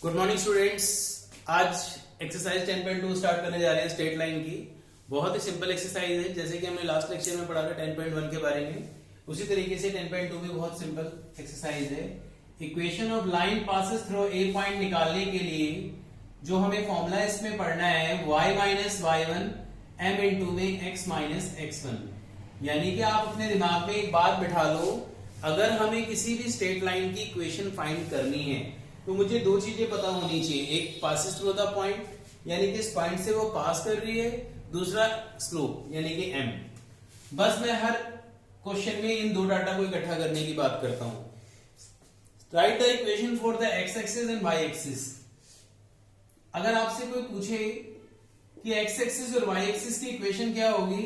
Good morning students. आज exercise 10.2 start करने जा रहे हैं स्ट्रेट लाइन की। बहुत ही सिंपल एक्सरसाइज है, जैसे कि हमने लास्ट लेक्चर में पढ़ा था 10.1 के बारे में, उसी तरीके से 10.2 भी बहुत सिंपल एक्सरसाइज है। Equation of line passes through a point निकालने के लिए जो हमें फॉर्मूला इसमें पढ़ना है y minus y1 m into में x माइनस x1। यानी कि आप अपने दिमाग में एक बात बिठा लो, अगर हमें किसी भी स्ट्रेट लाइन की इक्वेशन फाइंड करनी है तो मुझे दो चीजें पता होनी चाहिए। एक पासेस थ्रू द पॉइंट, यानी कि इस पॉइंट से वो पास कर रही है, दूसरा स्लोप यानी कि m। बस मैं हर क्वेश्चन में इन दो डाटा को इकट्ठा करने की बात करता हूं। Right the equation for the x axis and y axis. अगर आपसे कोई पूछे कि x एक्सिस और y एक्सिस की इक्वेशन क्या होगी,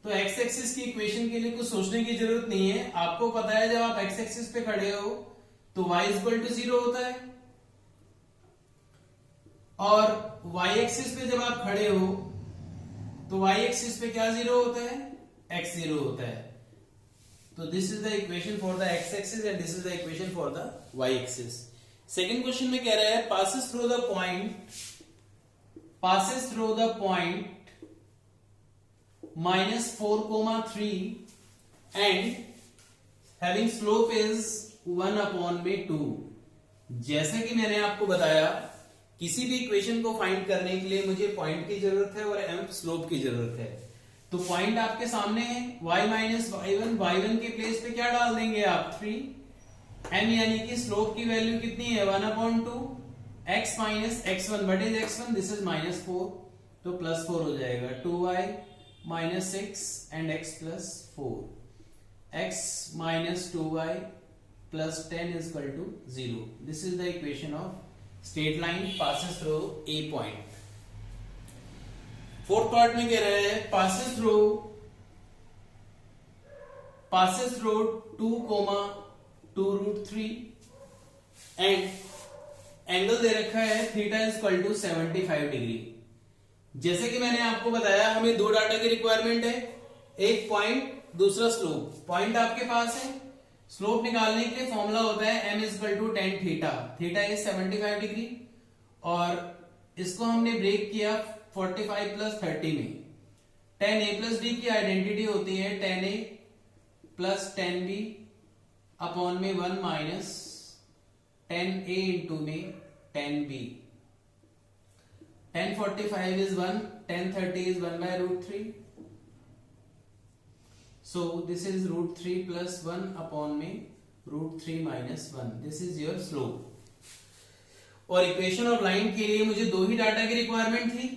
तो x एक्सिस की इक्वेशन के लिए कुछ सोचने की जरूरत नहीं है। आपको पता है जब आप x एक्सिस पे खड़े हो तो y इक्वल टू 0 होता है, और y एक्सिस पे जब आप खड़े हो तो y एक्सिस पे क्या 0 होता है, x 0 होता है। तो this is the equation for the x axis and this is the equation for the y axis. Second question में कह रहा है passes through the point -4, 3 and having slope is 1/2। जैसे कि मैंने आपको बताया, किसी भी इक्वेशन को फाइंड करने के लिए मुझे पॉइंट की जरूरत है और m स्लोप की जरूरत है। तो पॉइंट आपके सामने है, y माइनस y1 के प्लेस पे क्या डाल देंगे आप, 3। m यानी कि स्लोप की वैल्यू कितनी है, 1/2। x minus x1, what is x1, this is -4, तो +4 हो जाएगा। 2y minus 6 and x plus 4, x minus 2y plus 10 is equal to 0. This is the equation of straight line passes through a point. Fourth part में कह रहे हैं passes through 2, 2√3 and angle दे रखा है theta is equal to 75 degree. जैसे कि मैंने आपको बताया, हमें दो डाटा की रिक्वायरमेंट है, एक पॉइंट दूसरा स्लोप। पॉइंट आपके पास है, स्लोप निकालने के लिए फॉर्मूला होता है m is equal to tan theta. Theta is 75 degree और इसको हमने ब्रेक किया 45 प्लस 30 में। tan a प्लस b की आइडेंटिटी होती है tan a plus tan b upon में 1 माइनस tan a इंटू में tan b। tan 45 is 1, tan 30 is 1/√3। So this is √3 plus 1 upon में √3 minus 1. This is your slope. और equation of line के लिए मुझे दो ही डाटा की रिक्वायरमेंट थी,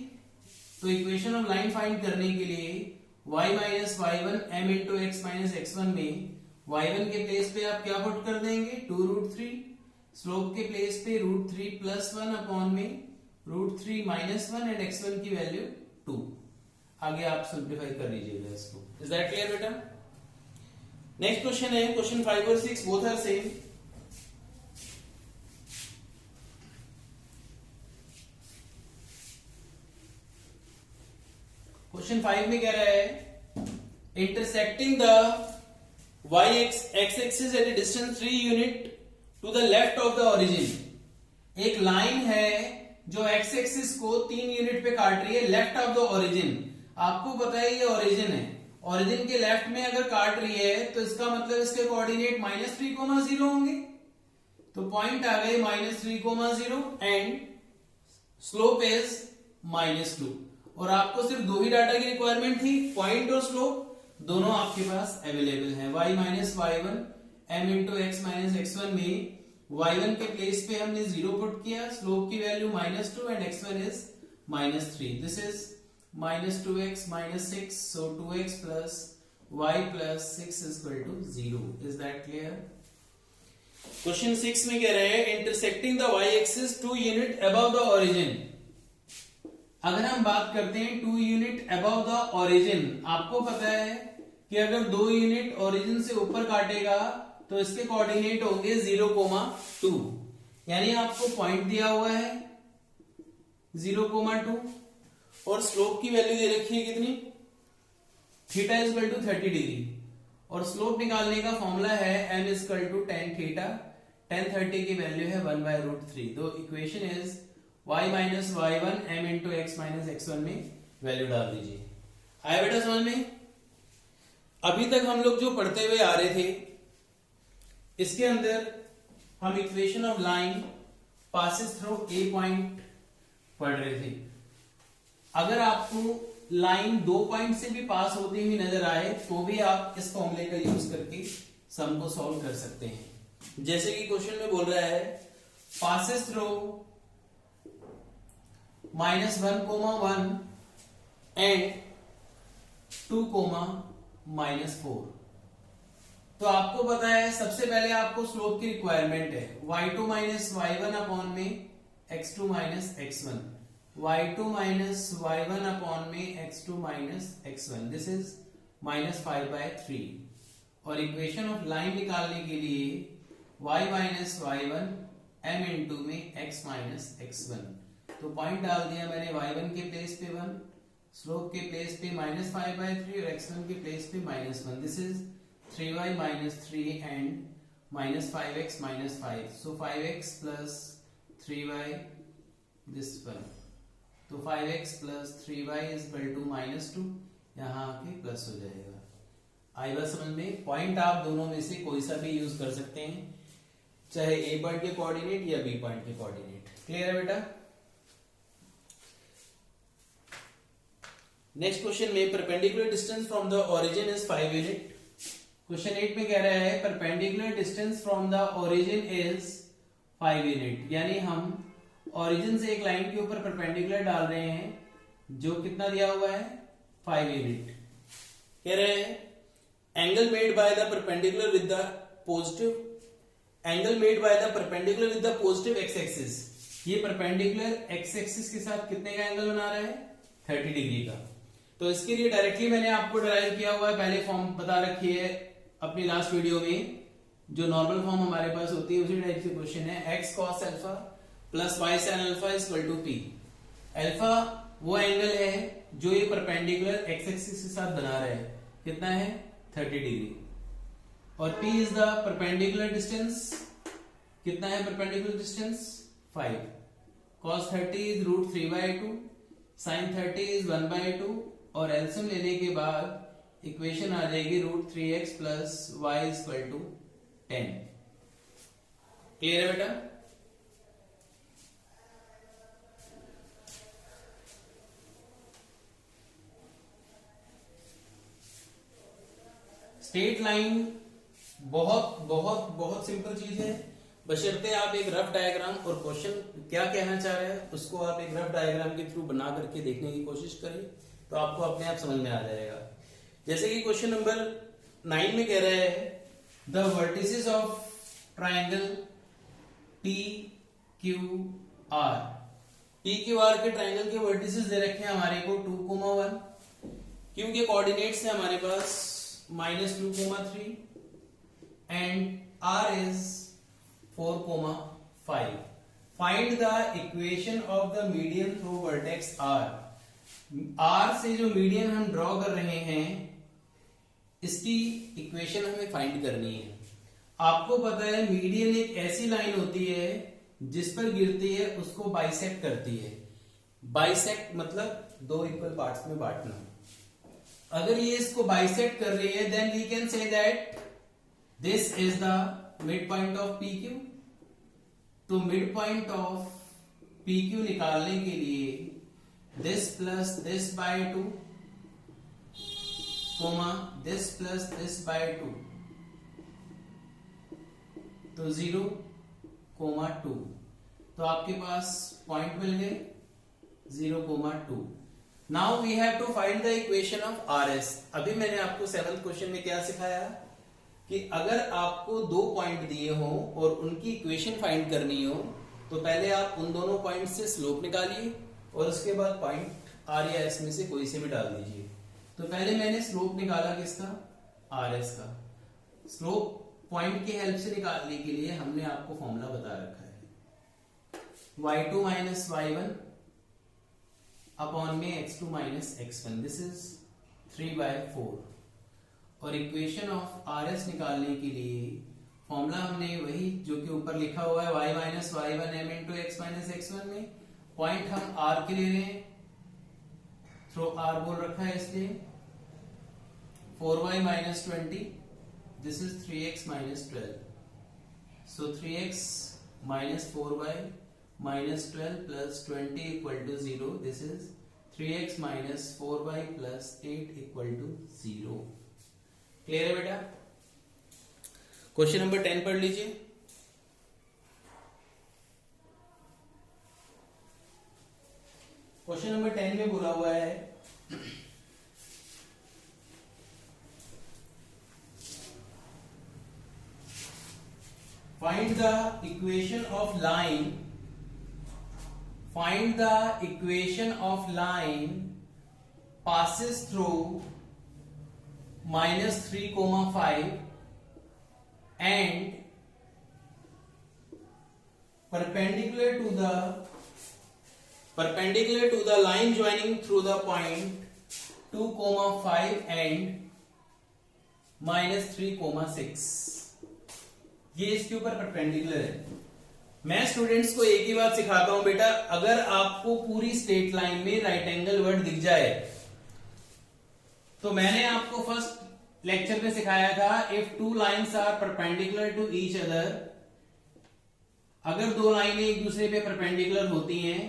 तो इक्वेशन ऑफ लाइन फाइंड करने के लिए y minus y1 m into x minus x1 में y1 के प्लेस पे आप क्या पुट कर देंगे, 2√3। स्लोप के प्लेस पे √3 प्लस 1 अपॉन में √3 माइनस 1 एंड x1 की वैल्यू 2। आगे आप सिंप्लीफाई कर लीजिएगा इसको। इज दैट क्लियर बेटा? नेक्स्ट क्वेश्चन है क्वेश्चन 5 और 6, बोथ आर सेम। क्वेश्चन 5 में कह रहा है intersecting the y x axis at a distance 3 unit to the left of the origin. एक लाइन है जो x एक्सिस को 3 यूनिट पे काट रही है लेफ्ट ऑफ द ओरिजिन। आपको पता है ये ओरिजिन है, ओरिजिन के लेफ्ट में अगर काट रही है तो इसका मतलब इसके कोऑर्डिनेट -3, 0 होंगे। तो पॉइंट आ गए -3, 0 एंड स्लोप इज -2। और आपको सिर्फ दो ही डाटा की रिक्वायरमेंट थी, पॉइंट और स्लोप दोनों आपके पास अवेलेबल हैं। y minus y1 m into x minus x1 में y1 के प्लेस पे हमने 0 पुट किया, स्लोप की value -2 and x1 is -3। This is -2x minus 6, so 2x plus y plus 6 is equal to 0. Is that clear? Question 6 में कह रहे हैं intersecting the y axis 2 unit above the origin। अगर हम बात करते हैं 2 यूनिट above the origin, आपको पता है कि अगर 2 यूनिट ओरिजिन से ऊपर काटेगा तो इसके कोऑर्डिनेट होंगे 0,2। यानी आपको पॉइंट दिया हुआ है 0,2 और स्लोप की वैल्यू दे रखी है कितनी, theta is equal to 30 degree. और स्लोप निकालने का फॉर्मूला है m is equal to tan theta. tan 30 की वैल्यू है 1/√3। तो equation is y minus y one m into x minus x1 में वैल्यू डाल दीजिए। आया बेटा समझ में? अभी तक हम लोग जो पढ़ते हुए आ रहे थे इसके अंदर हम equation of line passes through a point पढ़ रहे थे। अगर आपको लाइन 2 पॉइंट से भी पास होती हुई नजर आए तो भी आप इस फॉर्मूले का यूज करके सम को सॉल्व कर सकते हैं। जैसे कि क्वेश्चन में बोल रहा है पासिस थ्रू -1, 1 एंड 2, -4। तो आपको पता है सबसे पहले आपको स्लोप की रिक्वायरमेंट है y2 माइनस y1 अपॉन में x2 minus x1, y2 minus y1 upon में x2 minus x1, this is -5/3। और इक्वेशन ऑफ लाइन निकालने के लिए y minus y1 m into में x माइनस x1। तो पॉइंट डाल दिया मैंने y1 के प्लेस पे 1, स्लोप के प्लेस पे -5/3 और x1 के प्लेस पे -1, this is 3y minus 3 and minus 5x minus 5. So 5x plus 3y, this one. तो 5x plus 3y is equal to -2, यहाँ आके प्लस हो जाएगा। आई बात समझ में? पॉइंट आप दोनों में से कोई सा भी यूज कर सकते हैं, चाहे ए पॉइंट के कोऑर्डिनेट या बी पॉइंट के कोऑर्डिनेट। क्लियर है बेटा? नेक्स्ट क्वेश्चन में perpendicular distance from the origin is 5 unit. Question 8 में कह रहा है perpendicular distance from the origin is 5 unit, यानी हम ओरिजिन से एक लाइन के ऊपर परपेंडिकुलर डाल रहे हैं जो कितना दिया हुआ है 5 यूनिट। कह रहे हैं angle made by the perpendicular with the positive x axis. ये परपेंडिकुलर एक्स एक्सिस के साथ कितने का एंगल बना रहा है 30 डिग्री का। तो इसके लिए डायरेक्टली मैंने आपको डिराइव किया हुआ है, पहले फॉर्म बता रखी है अपनी लास्ट वीडियो में, जो नॉर्मल फॉर्म हमारे पास होती है उसी टाइप से क्वेश्चन है। x cos alpha plus y sin alpha is equal to p। Alpha वो एंगल है जो ये परपेंडिकुलर x एक्सिस के साथ बना रहा है, कितना है 30 डिग्री। और p is the perpendicular distance, कितना है perpendicular distance 5। cos 30 is √3/2, sin 30 is 1/2 और एलसीएम लेने के बाद इक्वेशन आ जाएगी √3x plus y is equal to 10। Clear है बेटा? स्ट्रेट लाइन बहुत बहुत बहुत सिंपल चीज है, बशर्ते आप एक रफ डायग्राम और क्वेश्चन क्या कहना चाह रहे हैं उसको आप एक रफ डायग्राम के थ्रू बना करके देखने की कोशिश करें तो आपको अपने आप समझ में आ जाएगा। जैसे कि क्वेश्चन नंबर 9 में कह रहा है the vertices of triangle P Q R. P Q R के ट्राइंगल के वर्टिसेस दे रखे हैं हमारे को 2, 1। क्यू के कोऑर्डिनेट्स है हमारे पास -2, 3 and R is 4, 5। Find the equation of the median through vertex R. R से जो मीडियन हम ड्रॉ कर रहे हैं इसकी इक्वेशन हमें फाइंड करनी है। आपको पता है मीडियन एक ऐसी लाइन होती है जिस पर गिरती है उसको बाइसेक्ट करती है। बाइसेक्ट मतलब 2 इक्वल पार्ट्स में बांटना। अगर ये इसको बाइसेक्ट कर रही है then we can say that this is the mid point of P Q. तो mid point of P Q निकालने के लिए this plus this by 2, this plus this by 2, तो 0, 2। तो आपके पास पॉइंट मिल गए 0, 2। Now we have to find the equation of R S. अभी मैंने आपको 7th क्वेश्चन में क्या सिखाया कि अगर आपको 2 पॉइंट दिए हो और उनकी इक्वेशन फाइंड करनी हो तो पहले आप उन दोनों पॉइंट से स्लोप निकालिए और उसके बाद पॉइंट आर या एस में से कोई से भी डाल दीजिए। तो पहले मैंने स्लोप निकाला किसका आर एस का। स्लोप पॉइंट की हेल्प से निकालने के लिए हमने आपको फॉर्मूला बता रखा है y2 माइनस y1 अपॉन में x2 minus x1, this is 3/4। और इक्वेशन ऑफ आर एस निकालने के लिए फॉर्मूला हमने वही जो कि ऊपर लिखा हुआ है y minus y one m into x minus x one में पॉइंट हम r के ले रहे हैं, थ्रो r बोल रखा है इसलिए 4y minus 20 this is 3x minus 12, so 3x minus 4y minus 12 plus 20 equal to 0, this is 3x minus 4y plus 8 equal to 0। Clear है बेटा? क्वेश्चन नंबर 10 पढ़ लीजिए। क्वेश्चन नंबर 10 में बोला हुआ है find the equation of line, find the equation of line passes through -3, 5 and perpendicular to the line joining through the point 2, 5 and -3, 6। ये इसके ऊपर परपेंडिकुलर है। मैं स्टूडेंट्स को एक ही बात सिखाता हूं बेटा, अगर आपको पूरी स्ट्रेट लाइन में राइट एंगल वर्ड दिख जाए तो मैंने आपको फर्स्ट लेक्चर में सिखाया था if two lines are perpendicular to each other, अगर दो लाइनें एक दूसरे पे परपेंडिकुलर होती हैं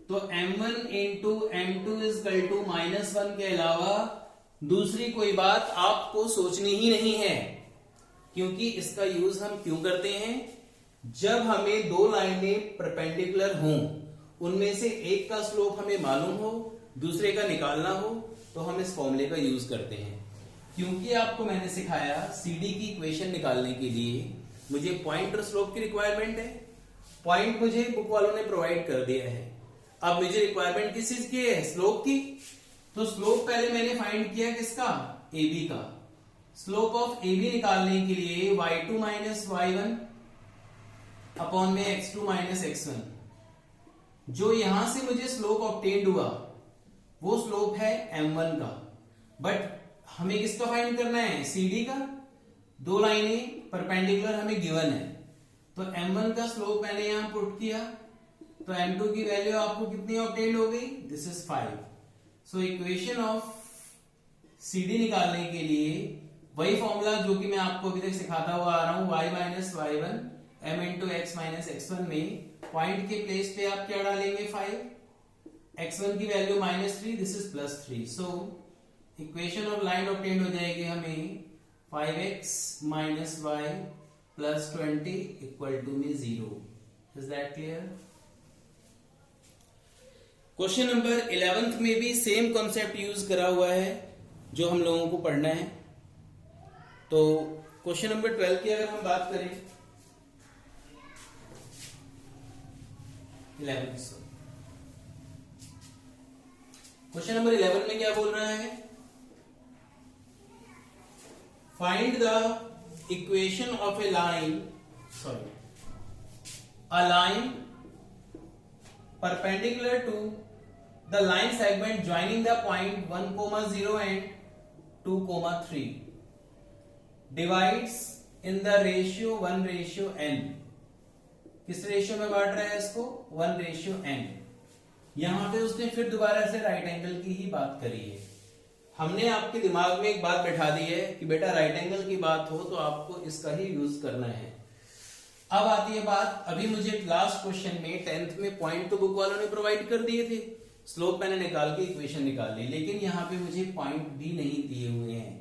तो m1 into m2 is equal to -1 के अलावा दूसरी कोई बात आपको सोचनी ही नहीं है, क्योंकि इसका यूज हम क्यों करते हैं, जब हमें दो लाइनें परपेंडिकुलर हों, उनमें से एक का स्लोप हमें मालूम हो, दूसरे का निकालना हो, तो हम इस फॉर्मूले का यूज करते हैं। क्योंकि आपको मैंने सिखाया सीडी की इक्वेशन निकालने के लिए मुझे पॉइंट और स्लोप की रिक्वायरमेंट है। पॉइंट मुझे बुक वालों ने प्रोवाइड कर दिया है, अब मुझे रिक्वायरमेंट किस चीज की है, स्लोप की। तो स्लोप पहले मैंने फाइंड किया किसका, AB का। स्लोप ऑफ AB निकालने के लिए y2 माइनस y1 अपॉन में x2 माइनस x1, जो यहां से मुझे स्लोप ऑब्टेन्ड हुआ वो स्लोप है m1 का, बट हमें किसका फाइंड करना है, CD का। दो लाइनें परपेंडिकुलर हमें गिवन है, तो m1 का स्लोप मैंने यहां पुट किया, तो m2 की वैल्यू आपको कितनी ऑब्टेन्ड हो गई, this is 5। So equation of CD निकालने के लिए वही फॉर्मूला जो कि मैं आपको अभी तक सिखाता हुआ आ रहा हूं, y minus y one m into x minus x1 में पॉइंट के प्लेस पे आप क्या डालेंगे, 5, x1 की value -3, this is +3। So equation of line obtained हो जाएगी हमें 5x minus y plus 20 equal to में 0। Is that clear? Question number 11 में भी सेम कॉन्सेप्ट यूज करा हुआ है जो हम लोगों को पढ़ना है। तो क्वेश्चन नंबर 12 की अगर हम बात करें, 11 क्वेश्चन नंबर 11 में क्या बोल रहा है, find the equation of a line, a line perpendicular to the line segment joining the point 1, 0 and 2, 3 divides in the ratio 1:n। किस रेशियो में बांट रहा है इसको, 1:n। यहां पे उसने फिर दोबारा से राइट एंगल की ही बात करी है। हमने आपके दिमाग में एक बात बैठा दी है कि बेटा राइट एंगल की बात हो तो आपको इसका ही यूज करना है। अब आती है बात, अभी मुझे लास्ट क्वेश्चन में 10th में पॉइंट तो बुक वालों ने प्रोवाइड कर दिए थे, स्लोप मैंने निकाल के इक्वेशन निकाल ली, लेकिन यहाँ पे मुझे पॉइंट भी नहीं दिए हुए हैं।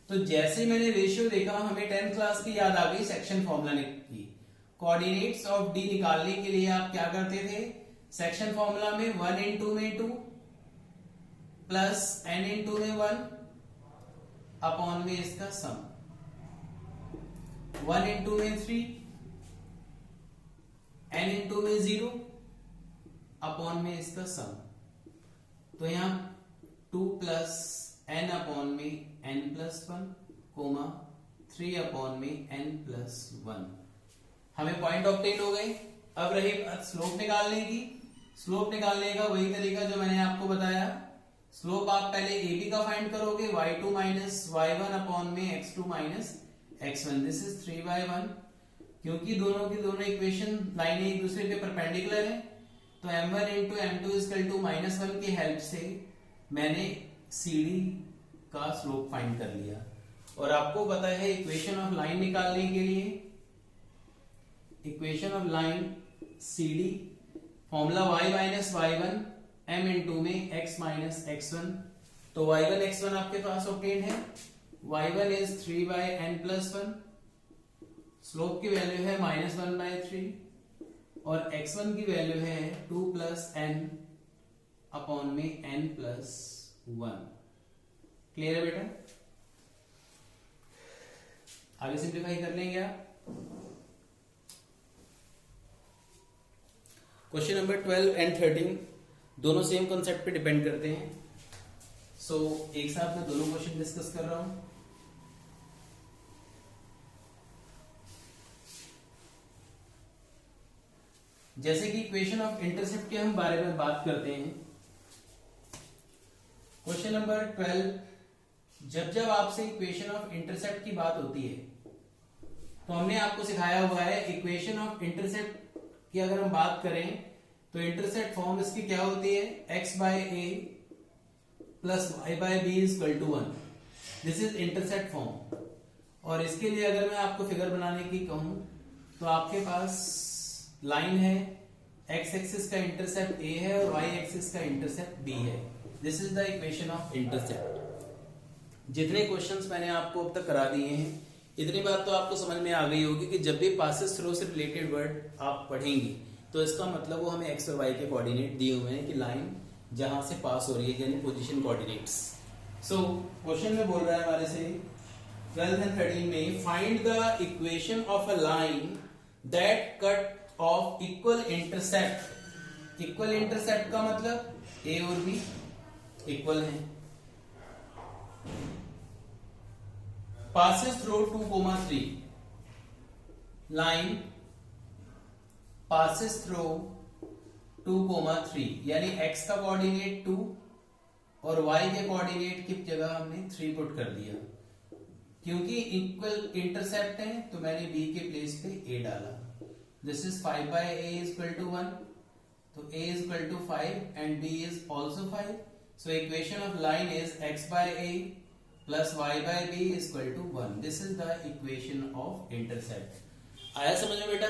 तो जैसे मैंने रेशियो देखा, हमें 10th क्लास की याद आ गई सेक्शन फॉर्मूला की। कोऑर्डिनेट्स ऑफ डी निकालने के लिए आप क्या करते थे, सेक्शन फॉर्मूला में 1 इंटू में 2 प्लस n इंटू में 1 अपॉन में इसका सम, 1 इंटू में 3 n इंटू में 0 अपॉन में इसका सम। तो यहां 2 प्लस n अपॉन में n प्लस 1 कोमा 3 अपॉन में n प्लस 1। हमें पॉइंट ऑब्टेन हो गए। अब रही स्लोप निकालने की। स्लोप निकालने का वही तरीका जो मैंने आपको बताया। स्लोप आप पहले AB का फाइंड करोगे, y2 माइनस y1 अपॉन में x2 minus x1, this is 3y1। क्योंकि दोनों की दोनों इक्वेशन लाइनें एक दूसरे के परपेंडिकुलर है, तो m1 into m2 is equal to -1 की हेल्प से मैंने CD का स्लोप फाइंड कर लिया। और आपको पता है इक्वेशन ऑफ लाइन निकालने के लिए, equation of line CD formula y minus y1 m into में x माइनस x1। तो y1 x1 आपके पास ऑब्टेन है, y1 इज 3/n+1, स्लोप की वैल्यू है -1/3 और x1 की वैल्यू है 2 + n अपॉन में n+1। क्लियर है बेटा? आगे सिंप्लीफाई कर लेंगे आप। क्वेश्चन नंबर 12 एंड 13 दोनों सेम कॉन्सेप्ट पे डिपेंड करते हैं। सो एक साथ मैं दोनों क्वेश्चन डिस्कस कर रहा हूं। जैसे कि इक्वेशन ऑफ इंटरसेप्ट के हम बारे में बात करते हैं। क्वेश्चन नंबर 12, जब जब आपसे इक्वेशन ऑफ इंटरसेप्ट की बात होती है तो हमने आपको सिखाया हुआ है इक्वेशन ऑफ इंटरसेप्ट की अगर हम बात करें तो इंटरसेप्ट फॉर्म इसकी क्या होती है, x/a plus y/b equal to 1। This is intercept form. और इसके लिए अगर मैं आपको फिगर बनाने की कहूं तो आपके पास लाइन है, x एक्सिस का इंटरसेप्ट a है और y एक्सिस का इंटरसेप्ट b है। This is the equation of intercept. जितने क्वेश्चंस मैंने आपको अब तक करा दिए हैं, इतनी बात तो आपको समझ में आ गई होगी कि जब भी पासेस थ्रू से रिलेटेड वर्ड आप पढ़ेंगे तो इसका मतलब वो हमें x और y के कोऑर्डिनेट दिए हुए हैं कि लाइन जहां से पास हो रही है, यानी पोजीशन कोऑर्डिनेट्स। सो क्वेश्चन में बोल रहा है हमारे से 12 एंड 13 में, find the equation of a line that cut off equal intercept. Equal intercept का मतलब a और b इक्वल है, passes through 2,3 line passes through 2,3 यानी x का कोऑर्डिनेट 2 और y के कोऑर्डिनेट की जगह हमने 3 पुट कर दिया। क्योंकि इक्वल इंटरसेप्ट है तो मैंने b के प्लेस पे a डाला। This is 5/a equal to 1, तो a equal to 5 and b is also 5। So equation of line is x/a plus y/b equal to 1। This is the equation of intercept. आया समझ में बेटा?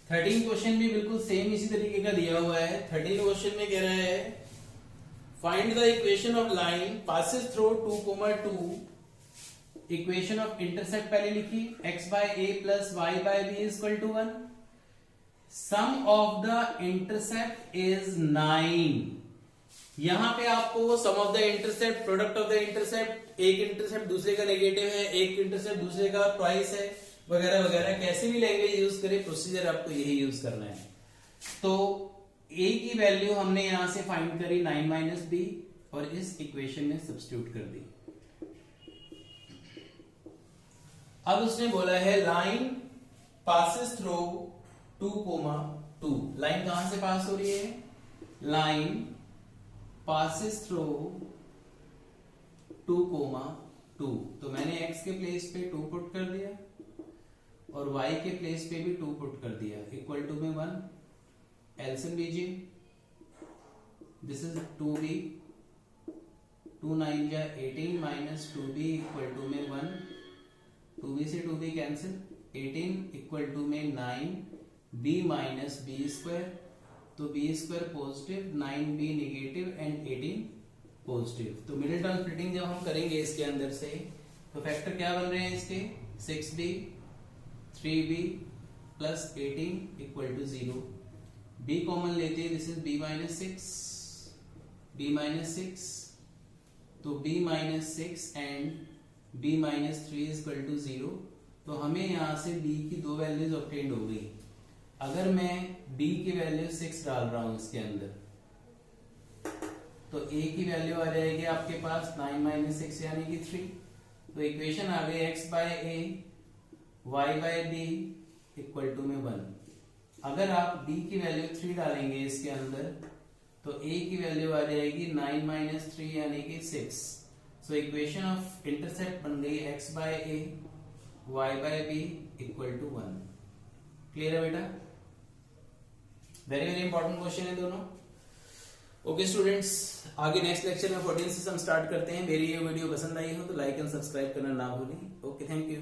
13 question भी बिल्कुल same इसी तरीके का दिया हुआ है। 13 क्वेश्चन में कह रहा है find the equation of line passes through 2,2। Equation of intercept पहले लिखी, x/a plus y/b equal to 1। Sum of the intercept is 9। यहां पे आपको sum of the intercept, product of the intercept, एक इंटरसेप्ट दूसरे का नेगेटिव है, एक इंटरसेप्ट दूसरे का ट्वाइस है, वगैरह वगैरह, कैसी भी लैंग्वेज यूज करें, प्रोसीजर आपको यही यूज करना है। तो a की वैल्यू हमने यहां से फाइंड करी 9 - b और इस इक्वेशन में सब्स्टिट्यूट कर दी। अब उसने बोला है लाइन पासेस थ्रू 2,2। लाइन कहां से पास हो रही है? Line passes through 2,2। तो मैंने x के प्लेस पे 2 पुट कर दिया और y के प्लेस पे भी 2 पुट कर दिया, इक्वल टू में 1। एलसीएम लीजिए, दिस इज 2b, 2 9 जा 18 माइनस 2b इक्वल टू में 1। 2b से 2b कैंसिल, 18 इक्वल टू में 9 b माइनस b स्क्वायर। तो b square positive, 9b negative and 18 positive. तो मिडिल टर्म स्प्लिटिंग जब हम करेंगे इसके अंदर से तो फैक्टर क्या बन रहे हैं इसके, 6b 3b plus 18 equal to 0। b common लेते हैं, this is b minus 6, b minus 6, तो b minus 6 and b minus 3 equal to 0। तो हमें यहां से b की दो वैल्यूज ऑब्टेन्ड हो गई। अगर मैं b की वैल्यू 6 डाल रहा हूं इसके अंदर तो a की वैल्यू आ जाएगी आपके पास 9 - 6 यानी कि 3। तो इक्वेशन आ गई x/a y/b इक्वल टू में 1। अगर आप b की वैल्यू 3 डालेंगे इसके अंदर तो a की वैल्यू आ जाएगी 9 - 3 यानी कि 6। सो इक्वेशन ऑफ इंटरसेप्ट बन गई x/a y by b equal to 1। Clear है बेटा? वेरी वेरी इंपॉर्टेंट क्वेश्चन है दोनों। ओके स्टूडेंट्स, आगे नेक्स्ट लेक्चर में 14 से हम स्टार्ट करते हैं। मेरी ये वीडियो पसंद आई हो तो लाइक एंड सब्सक्राइब करना ना भूलें। Okay, thank you.